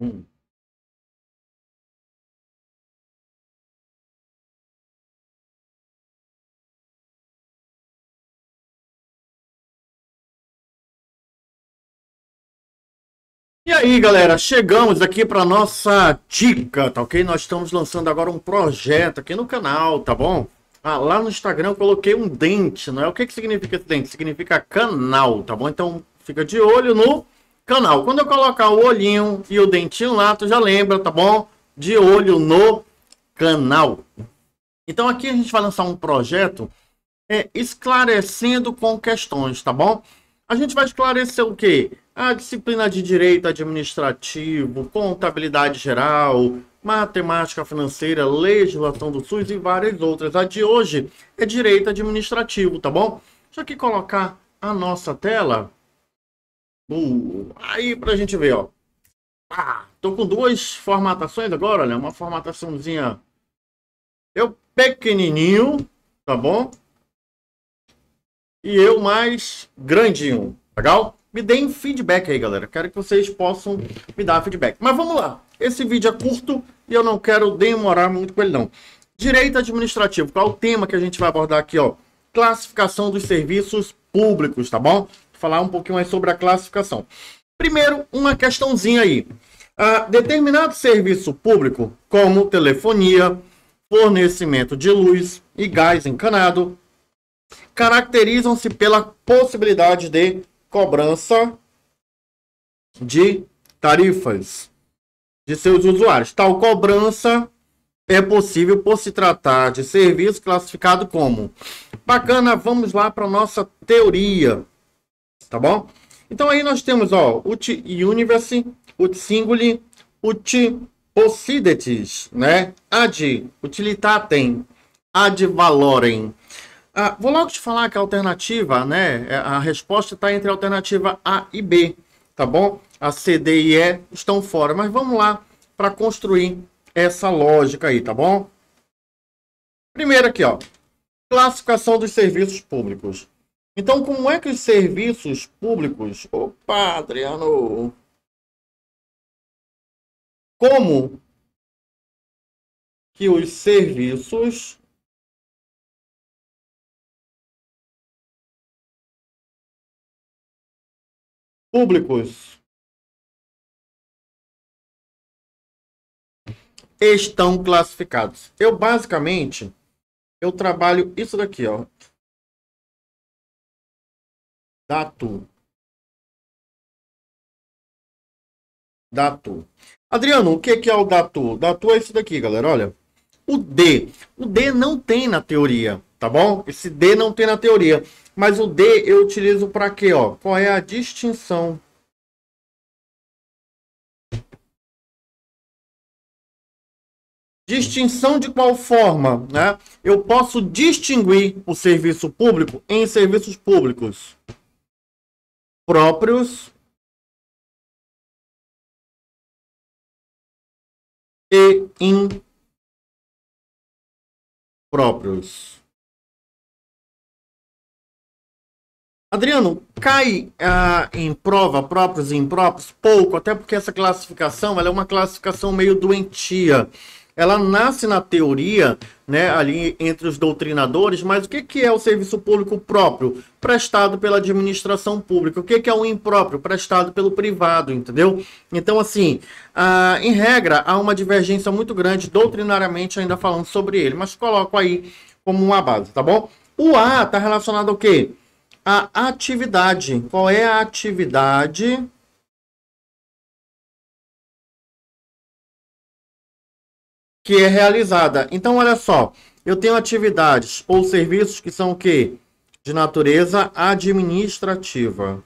Hum. E aí, galera, chegamos aqui para nossa dica, tá ok? Nós estamos lançando agora um projeto aqui no canal, tá bom? Lá no Instagram eu coloquei um dente, não é? O que que significa esse dente? Significa canal, tá bom? Então fica de olho no canal. Quando eu colocar o olhinho e o dentinho lá, tu já lembra, tá bom? De olho no canal. Então aqui a gente vai lançar um projeto esclarecendo com questões, tá bom? A gente vai esclarecer o quê? A disciplina de direito administrativo, contabilidade geral, matemática financeira, legislação do SUS e várias outras. A de hoje é direito administrativo, tá bom? Deixa eu aqui colocar a nossa tela. Aí pra gente ver, ó. Tô com duas formatações agora, olha, uma formataçãozinha eu pequenininho, tá bom? E eu mais grandinho, legal? Me deem feedback aí, galera. Quero que vocês possam me dar feedback. Mas vamos lá. Esse vídeo é curto e eu não quero demorar muito com ele, não. Direito administrativo. Qual é o tema que a gente vai abordar aqui, ó? Classificação dos serviços públicos, tá bom? Vou falar um pouquinho mais sobre a classificação. Primeiro, uma questãozinha aí. Determinado serviço público, como telefonia, fornecimento de luz e gás encanado, caracterizam-se pela possibilidade de cobrança de tarifas de seus usuários. Tal cobrança é possível por se tratar de serviço classificado como. Bacana, vamos lá para nossa teoria, tá bom? Então aí nós temos, ó, ut universe, ut singuli, ut possidetis, né? Ad utilitatem, ad valorem. Vou logo te falar que a alternativa, né? A resposta está entre a alternativa A e B, tá bom? A C, D e E estão fora, mas vamos lá para construir essa lógica aí, tá bom? Primeiro aqui, ó, classificação dos serviços públicos. Então, como é que os serviços públicos... Opa, Adriano! Como que os serviços públicos estão classificados? Eu, basicamente, eu trabalho isso daqui, ó. Dato. Adriano, o que é o Datu? Datu é isso daqui, galera, olha. O D. O D não tem na teoria, tá bom? Esse D não tem na teoria. Mas o D eu utilizo para quê, ó? Qual é a distinção? Distinção de qual forma, né? Eu posso distinguir o serviço público em serviços públicos próprios e impróprios. Adriano, cai em prova próprios e impróprios? Pouco, até porque essa classificação ela é uma classificação meio doentia. Ela nasce na teoria, né, ali entre os doutrinadores, mas o que é o serviço público próprio? Prestado pela administração pública. O que é o impróprio? Prestado pelo privado, entendeu? Então, assim, em regra, há uma divergência muito grande, doutrinariamente, ainda falando sobre ele, mas coloco aí como uma base, tá bom? O A está relacionado ao quê? A atividade. Qual é a atividade que é realizada? Então, olha só. Eu tenho atividades ou serviços que são o quê? De natureza administrativa.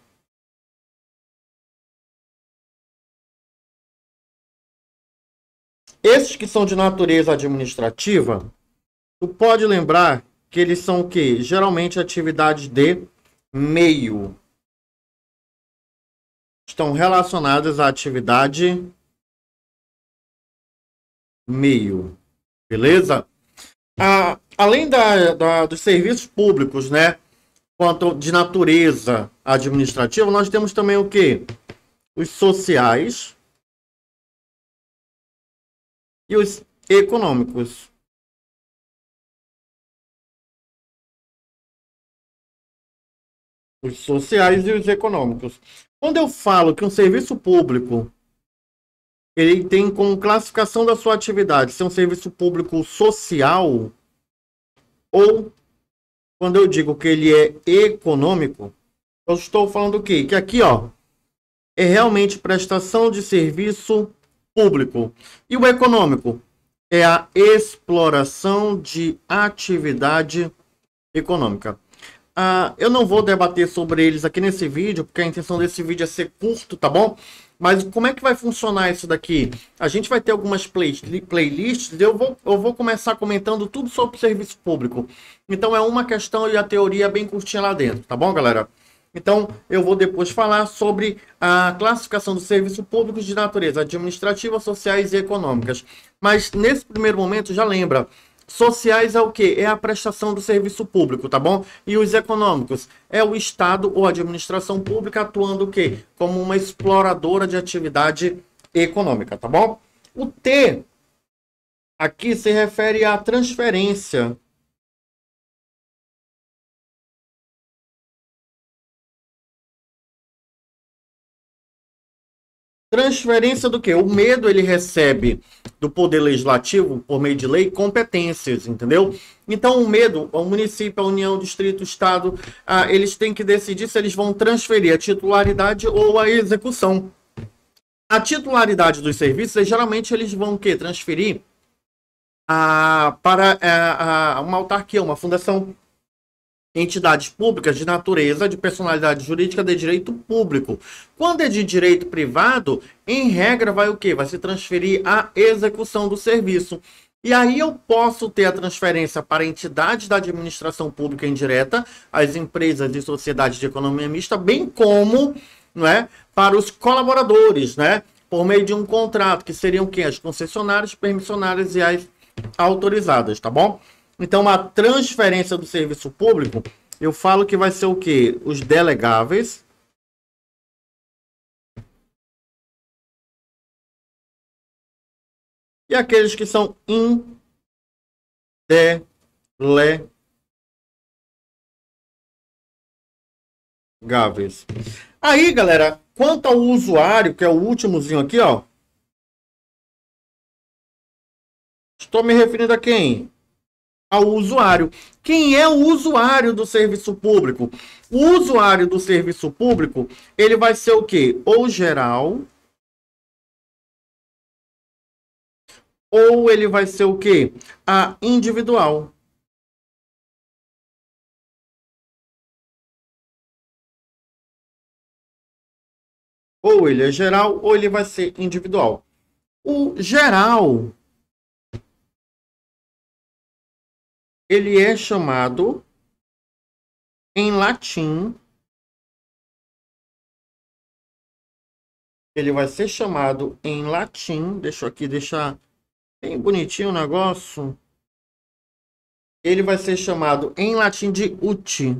Esses que são de natureza administrativa, tu pode lembrar que eles são o quê? Geralmente atividades de meio. Estão relacionadas à atividade meio. Beleza? Além dos serviços públicos, né? Quanto de natureza administrativa, nós temos também o quê? Os sociais. e os econômicos. Os sociais e os econômicos. Quando eu falo que um serviço público ele tem como classificação da sua atividade ser um serviço público social, ou quando eu digo que ele é econômico, eu estou falando o quê? Que aqui, ó, é realmente prestação de serviço público. E o econômico é a exploração de atividade econômica. Eu não vou debater sobre eles aqui nesse vídeo, porque a intenção desse vídeo é ser curto, tá bom? Mas como é que vai funcionar isso daqui? A gente vai ter algumas playlists, eu vou começar comentando tudo sobre o serviço público. Então é uma questão e a teoria bem curtinha lá dentro, tá bom, galera? Então eu vou depois falar sobre a classificação dos serviços públicos de natureza administrativa, sociais e econômicas. Mas nesse primeiro momento, já lembra, sociais é o quê? É a prestação do serviço público, tá bom? E os econômicos é o Estado ou administração pública atuando o quê? Como uma exploradora de atividade econômica, tá bom? O T aqui se refere à transferência. Transferência do quê? O medo ele recebe do poder legislativo, por meio de lei, competências, entendeu? Então o medo, o município, a União, o distrito, o estado, eles têm que decidir se eles vão transferir a titularidade ou a execução. A titularidade dos serviços, geralmente eles vão o quê? Transferir para uma autarquia, uma fundação, entidades públicas de natureza, de personalidade jurídica de direito público. Quando é de direito privado, em regra vai o quê? Vai se transferir a execução do serviço. E aí eu posso ter a transferência para entidades da administração pública indireta, as empresas e sociedades de economia mista, bem como, não é, para os colaboradores, né, por meio de um contrato, que seriam quem? As concessionárias, permissionárias e as autorizadas, tá bom? Então, a transferência do serviço público, eu falo que vai ser o quê? Os delegáveis. E aqueles que são indelegáveis. Aí, galera, quanto ao usuário, que é o últimozinho aqui, ó. Estou me referindo a quem? Ao usuário. Quem é o usuário do serviço público? O usuário do serviço público, ele vai ser o quê? Ou geral, ou ele vai ser o quê? Individual. Ou ele é geral, ou ele vai ser individual. O geral, ele é chamado em latim, ele vai ser chamado em latim, deixa eu aqui deixar bem bonitinho o negócio, ele vai ser chamado em latim de uti,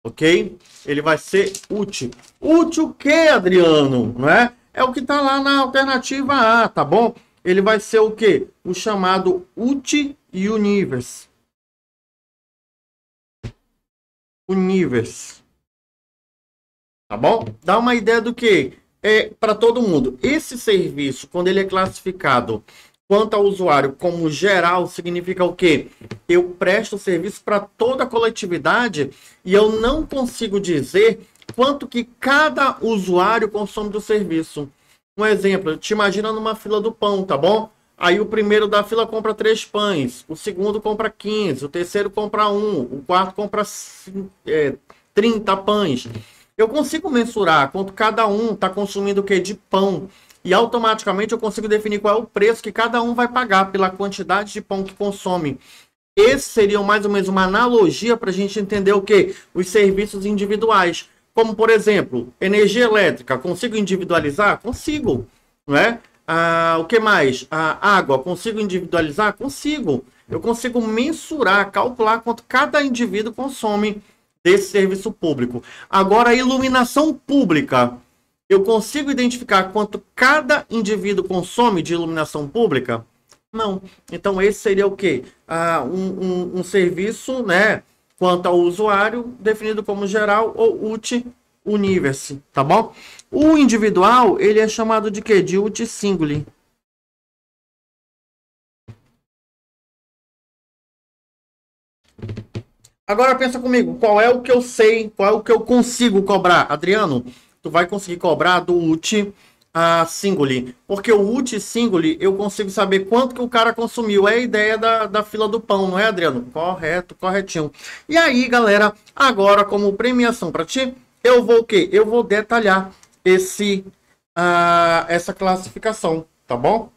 ok? Ele vai ser uti. Uti o que, Adriano? Não é? É o que está lá na alternativa A, tá bom? Ele vai ser o quê? O chamado uti universe. Universe. Tá bom? Dá uma ideia do que é para todo mundo. Esse serviço, quando ele é classificado quanto ao usuário como geral, significa o quê? Eu presto serviço para toda a coletividade e eu não consigo dizer quanto que cada usuário consome do serviço. Um exemplo, te imagina numa fila do pão, tá bom? Aí o primeiro da fila compra 3 pães, o segundo compra 15, o terceiro compra 1, o quarto compra 30 pães. Eu consigo mensurar quanto cada um está consumindo o que de pão e automaticamente eu consigo definir qual é o preço que cada um vai pagar pela quantidade de pão que consome. Esse seria mais ou menos uma analogia para a gente entender o que? Os serviços individuais. Como, por exemplo, energia elétrica. Consigo individualizar? Consigo. Não é? O que mais? A água. Consigo individualizar? Consigo. Eu consigo mensurar, calcular quanto cada indivíduo consome desse serviço público. Agora, a iluminação pública. Eu consigo identificar quanto cada indivíduo consome de iluminação pública? Não. Então, esse seria o quê? Um serviço, né, quanto ao usuário, definido como geral ou uti universe, tá bom? O individual, ele é chamado de quê? De uti singuli. Agora pensa comigo, qual é o que eu sei, qual é o que eu consigo cobrar? Adriano, tu vai conseguir cobrar do uti singuli, porque o uti singuli eu consigo saber quanto que o cara consumiu. É a ideia da fila do pão, não é, Adriano? Correto, corretinho. E aí, galera, agora como premiação para ti, eu vou o quê? Eu vou detalhar essa classificação, tá bom?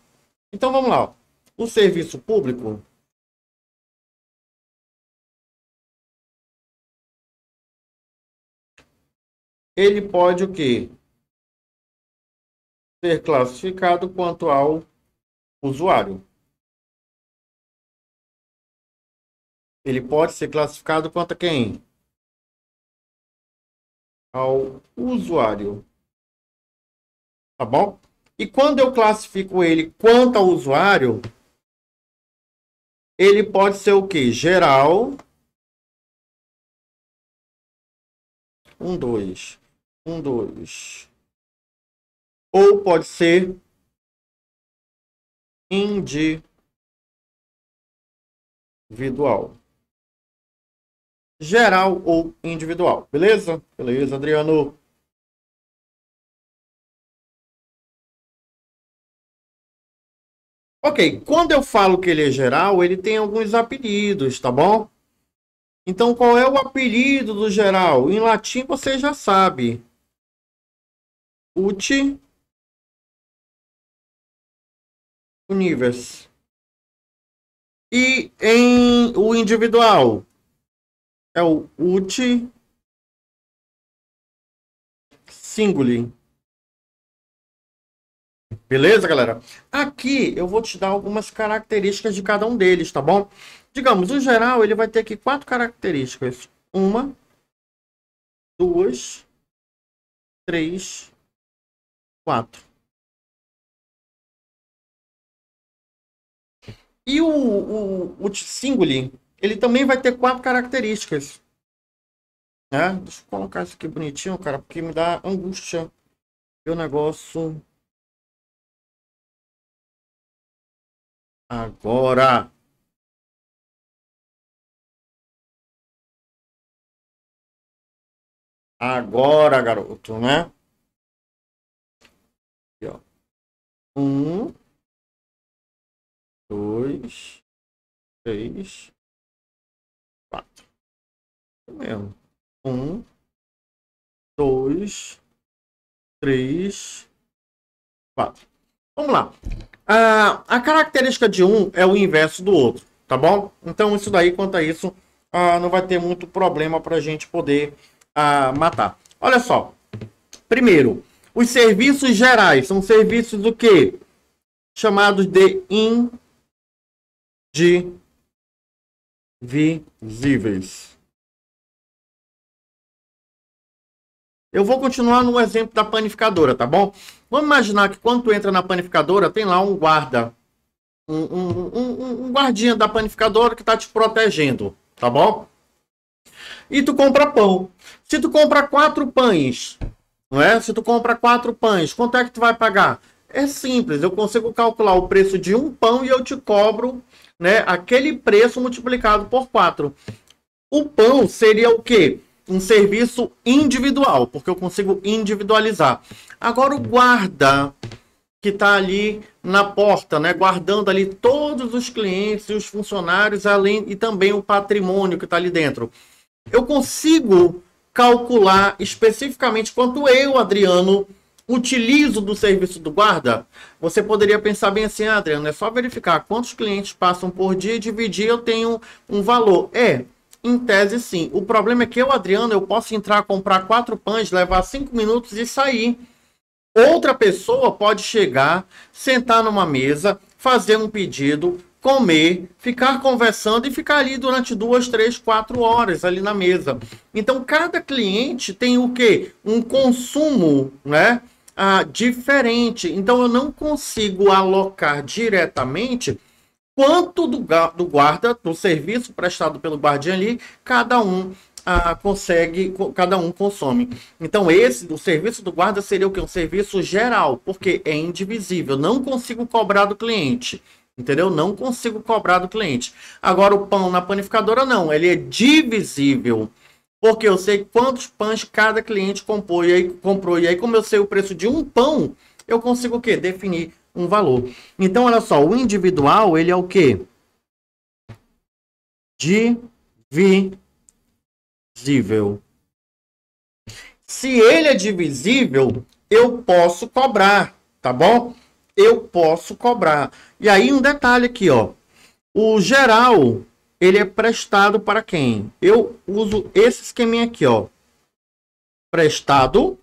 Então vamos lá, ó. O serviço público, ele pode o quê? Ser classificado quanto ao usuário. Ele pode ser classificado quanto a quem? Ao usuário. Tá bom? E quando eu classifico ele quanto ao usuário, ele pode ser o quê? Geral. 1, 2. 1, 2. Ou pode ser individual. Geral ou individual. Beleza? Beleza, Adriano. Ok, quando eu falo que ele é geral, ele tem alguns apelidos, tá bom? Então, qual é o apelido do geral? Em latim, você já sabe. Uti universe. E em o individual é o uti singuli. Beleza, galera? Aqui eu vou te dar algumas características de cada um deles, tá bom? Digamos, o geral, ele vai ter aqui 4 características. 1, 2, 3, 4. E o singuli, ele também vai ter 4 características. Né? Deixa eu colocar isso aqui bonitinho, cara, porque me dá angústia. O negócio. Agora. Agora, garoto, né? Aqui, ó. 1, 2, 3, 4. Mesmo. 1, 2, 3, 4. Vamos lá. A característica de um é o inverso do outro, tá bom? Então, isso daí, quanto a isso, não vai ter muito problema para a gente poder matar. Olha só. Primeiro, os serviços gerais são serviços do quê? Chamados de indivisíveis. Eu vou continuar no exemplo da panificadora, tá bom? Vamos imaginar que quando tu entra na panificadora, tem lá um guarda. Um guardinha da panificadora que tá te protegendo, tá bom? E tu compra pão. Se tu compra 4 pães, não é? Se tu compra 4 pães, quanto é que tu vai pagar? É simples, eu consigo calcular o preço de um pão e eu te cobro, né, aquele preço multiplicado por 4. O pão seria o quê? Um serviço individual, porque eu consigo individualizar. Agora o guarda, que está ali na porta, né, guardando ali todos os clientes e os funcionários, além e também o patrimônio que está ali dentro. Eu consigo calcular especificamente quanto eu, Adriano, utilizo do serviço do guarda. Você poderia pensar bem assim, Adriano, é só verificar quantos clientes passam por dia e dividir, eu tenho um valor. Em tese, sim. O problema é que eu, Adriano, eu posso entrar, comprar 4 pães, levar 5 minutos e sair. Outra pessoa pode chegar, sentar numa mesa, fazer um pedido, comer, ficar conversando e ficar ali durante 2, 3, 4 horas ali na mesa. Então, cada cliente tem o quê? Um consumo, né, diferente. Então, eu não consigo alocar diretamente quanto do guarda, do serviço prestado pelo guardiã ali, cada um cada um consome. Então, o serviço do guarda seria o quê? Um serviço geral, porque é indivisível. Não consigo cobrar do cliente. Entendeu? Não consigo cobrar do cliente. Agora, o pão na panificadora, não. Ele é divisível. Porque eu sei quantos pães cada cliente comprou. E aí, como eu sei o preço de um pão, eu consigo o quê? Definir um valor. Então, olha só. O individual, ele é o quê? Divisível. Se ele é divisível, eu posso cobrar, tá bom? Eu posso cobrar. E aí, um detalhe aqui, ó. O geral, ele é prestado para quem? Eu uso esse esqueminha aqui, ó. Prestado,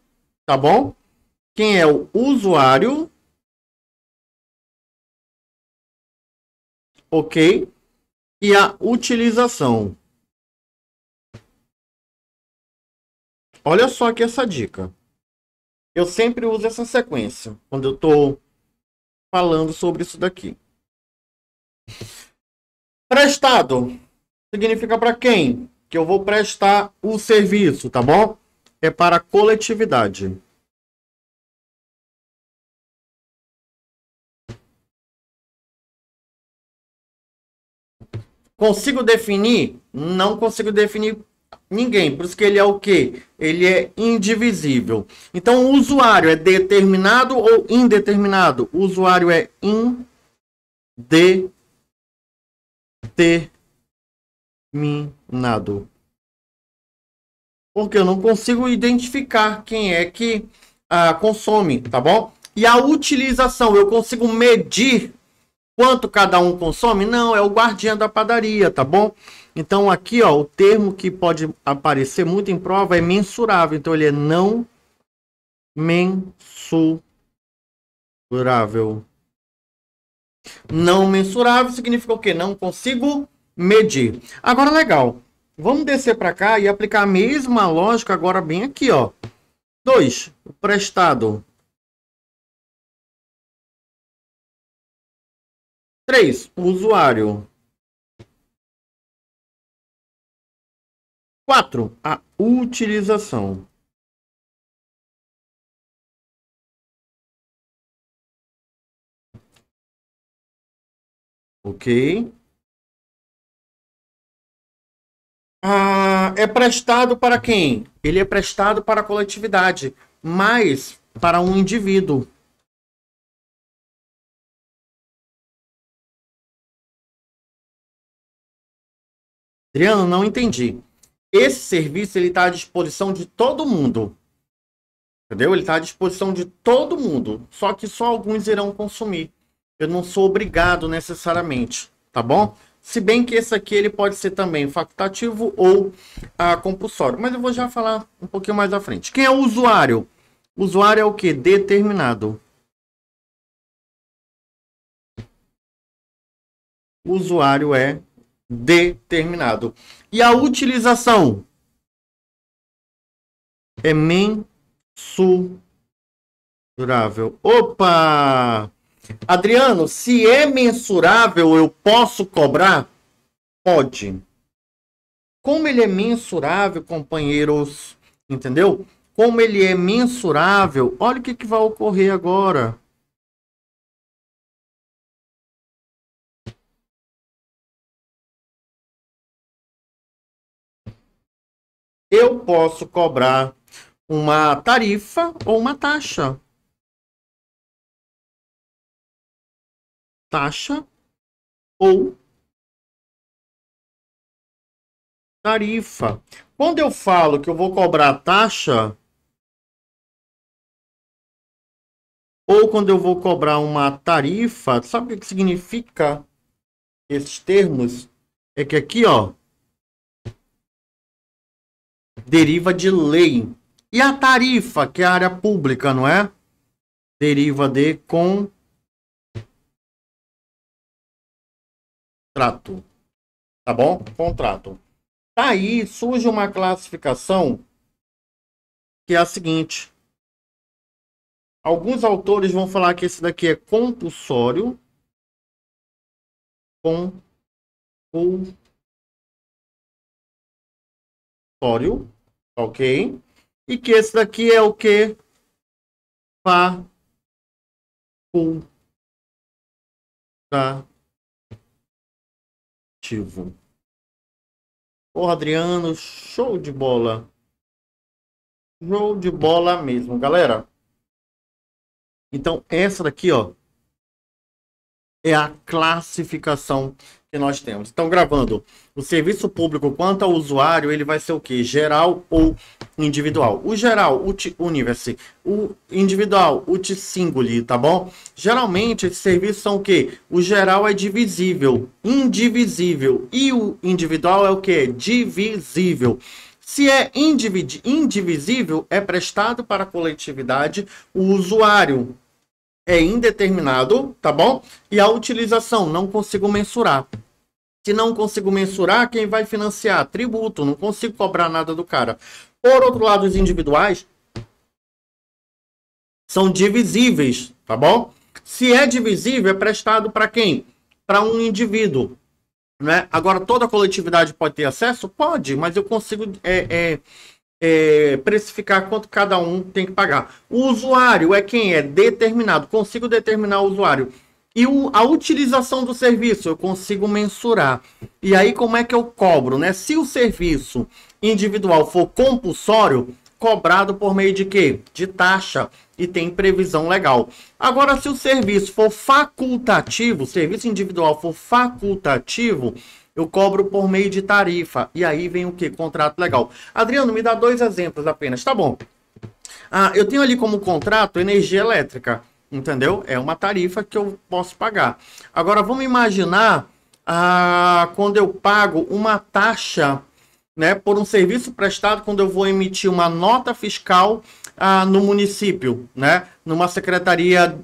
tá bom? Quem é o usuário? Ok? E a utilização. Olha só aqui essa dica. Eu sempre uso essa sequência quando eu estou falando sobre isso daqui. Prestado significa para quem? Que eu vou prestar o serviço, tá bom? É para a coletividade. Consigo definir? Não consigo definir ninguém. Por isso que ele é o quê? Ele é indivisível. Então, o usuário é determinado ou indeterminado? O usuário é indeterminado. Porque eu não consigo identificar quem é que consome, tá bom? E a utilização, eu consigo medir quanto cada um consome? Não, é o guardião da padaria, tá bom? Então aqui, ó, o termo que pode aparecer muito em prova é mensurável. Então ele é não mensurável. Não mensurável significa o quê? Não consigo medir. Agora, legal. Vamos descer para cá e aplicar a mesma lógica agora bem aqui, ó. 2. Prestado. 3. Usuário. 4. A utilização. Ok. É prestado para quem? Ele é prestado para a coletividade, mas para um indivíduo. Adriano, não entendi. Esse serviço ele está à disposição de todo mundo. Entendeu? Ele está à disposição de todo mundo. Só que só alguns irão consumir. Eu não sou obrigado necessariamente. Tá bom? Se bem que esse aqui ele pode ser também facultativo ou compulsório. Mas eu vou já falar um pouquinho mais à frente. Quem é o usuário? O usuário é o que? Determinado. O usuário é determinado. E a utilização é mensurável. Opa! Adriano, se é mensurável, eu posso cobrar? Pode. Como ele é mensurável, companheiros, entendeu? Como ele é mensurável, olha o que vai ocorrer agora. Eu posso cobrar uma tarifa ou uma taxa. Taxa ou tarifa. Quando eu falo que eu vou cobrar taxa, ou quando eu vou cobrar uma tarifa, sabe o que significa esses termos? É que aqui, ó, deriva de lei. E a tarifa, que é a área pública, não é? Deriva de contrato. Tá bom? Contrato. Daí surge uma classificação que é a seguinte. Alguns autores vão falar que esse daqui é compulsório. Compulsório, ok? E que esse daqui é o que? Facultativo. Porra, Adriano, show de bola. Show de bola mesmo, galera. Então, essa daqui, ó, é a classificação que nós temos. Então, gravando, o serviço público quanto ao usuário, ele vai ser o quê? Geral ou individual? O geral, ut universe. O individual, ut singuli, tá bom? Geralmente, esses serviços são o quê? O geral é divisível, indivisível. E o individual é o quê? Divisível. Se é indivisível, é prestado para a coletividade o usuário. É indeterminado, tá bom? E a utilização, não consigo mensurar. Se não consigo mensurar, quem vai financiar? Tributo, não consigo cobrar nada do cara. Por outro lado, os individuais são divisíveis, tá bom? Se é divisível, é prestado para quem? Para um indivíduo, né? Agora, toda a coletividade pode ter acesso? Pode, mas eu consigo precificar quanto cada um tem que pagar. O usuário é quem é determinado, consigo determinar o usuário. E a utilização do serviço eu consigo mensurar. E aí como é que eu cobro, né? Se o serviço individual for compulsório, cobrado por meio de quê? De taxa, e tem previsão legal. Agora, se o serviço for facultativo, o serviço individual for facultativo, eu cobro por meio de tarifa. E aí vem o quê? Contrato legal. Adriano, me dá 2 exemplos apenas. Tá bom. Eu tenho ali como contrato energia elétrica, entendeu? É uma tarifa que eu posso pagar. Agora, vamos imaginar quando eu pago uma taxa, né, por um serviço prestado, quando eu vou emitir uma nota fiscal no município, né, numa secretaria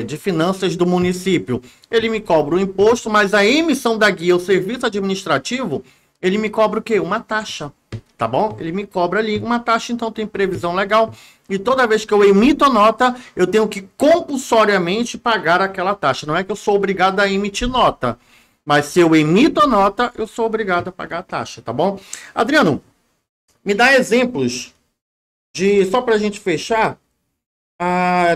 de finanças do município. Ele me cobra o imposto, mas a emissão da guia, o serviço administrativo, ele me cobra o quê? Uma taxa, tá bom? Ele me cobra ali uma taxa, então tem previsão legal. E toda vez que eu emito a nota, eu tenho que compulsoriamente pagar aquela taxa. Não é que eu sou obrigado a emitir nota, mas se eu emito a nota, eu sou obrigado a pagar a taxa, tá bom? Adriano, me dá exemplos só para a gente fechar,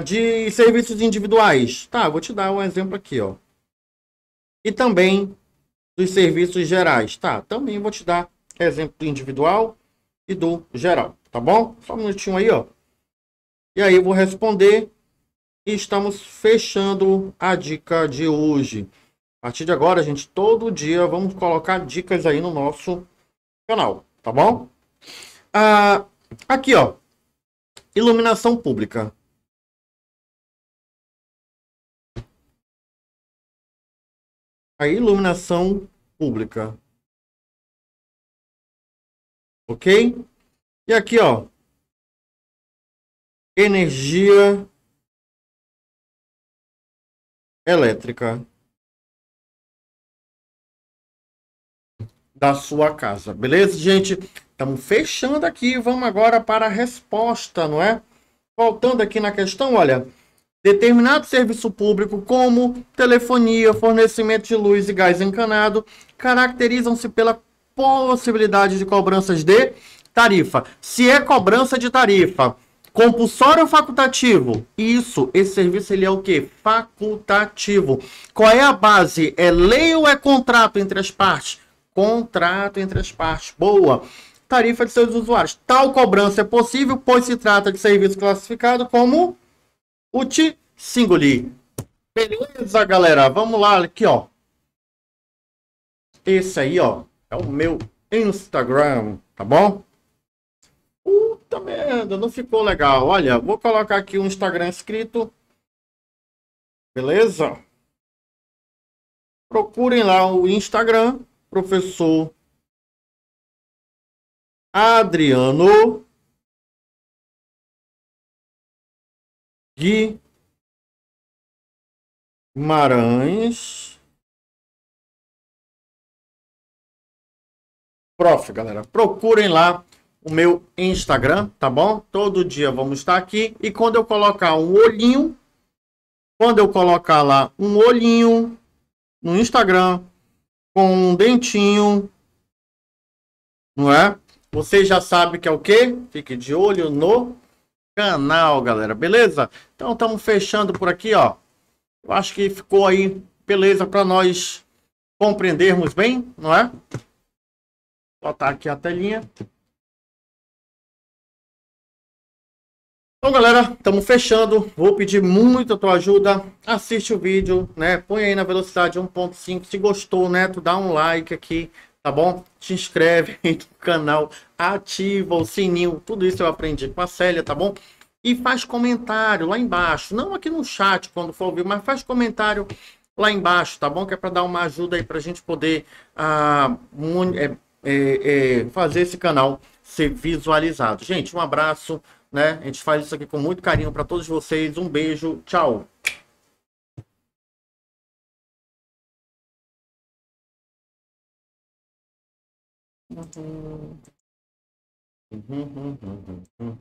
de serviços individuais. Tá, vou te dar um exemplo aqui, ó. E também dos serviços gerais. Tá, também vou te dar exemplo do individual e do geral, tá bom? Só um minutinho aí, ó. E aí eu vou responder e estamos fechando a dica de hoje. A partir de agora, gente, todo dia vamos colocar dicas aí no nosso canal, tá bom? Aqui, ó. Iluminação pública. A iluminação pública. Ok? E aqui, ó. Energia elétrica da sua casa. Beleza, gente? Estamos fechando aqui. Vamos agora para a resposta, não é? Voltando aqui na questão, olha. Determinado serviço público, como telefonia, fornecimento de luz e gás encanado, caracterizam-se pela possibilidade de cobranças de tarifa. Se é cobrança de tarifa, compulsório ou facultativo? Isso, esse serviço ele é o quê? Facultativo. Qual é a base? É lei ou é contrato entre as partes? Contrato entre as partes. Boa. Tarifa de seus usuários. Tal cobrança é possível, pois se trata de serviço classificado como ut singuli. Beleza, galera? Vamos lá, aqui, ó. Esse aí, ó, é o meu Instagram, tá bom? Puta merda, não ficou legal. Olha, vou colocar aqui um Instagram escrito. Beleza? Procurem lá o Instagram, professor Adriano Guimarães. Prof, galera, procurem lá o meu Instagram, tá bom? Todo dia vamos estar aqui. E quando eu colocar um olhinho, quando eu colocar lá um olhinho no Instagram com um dentinho, não é? Você já sabe que é o quê? Fique de olho no canal, galera. Beleza? Então estamos fechando por aqui, ó. Eu acho que ficou aí beleza para nós compreendermos bem, não é? Vou botar aqui a telinha. Então, galera, estamos fechando. Vou pedir muito a tua ajuda. Assiste o vídeo, né? Põe aí na velocidade 1.5. Se gostou, né? Tu dá um like aqui, tá bom? Te inscreve aí no canal, ativa o sininho. Tudo isso eu aprendi com a Célia, tá bom? E faz comentário lá embaixo. Não aqui no chat quando for ouvir, mas faz comentário lá embaixo, tá bom? Que é para dar uma ajuda aí pra gente poder fazer esse canal ser visualizado. Gente, um abraço, né? A gente faz isso aqui com muito carinho para todos vocês. Um beijo, tchau. Uhum. Uhum, uhum, uhum.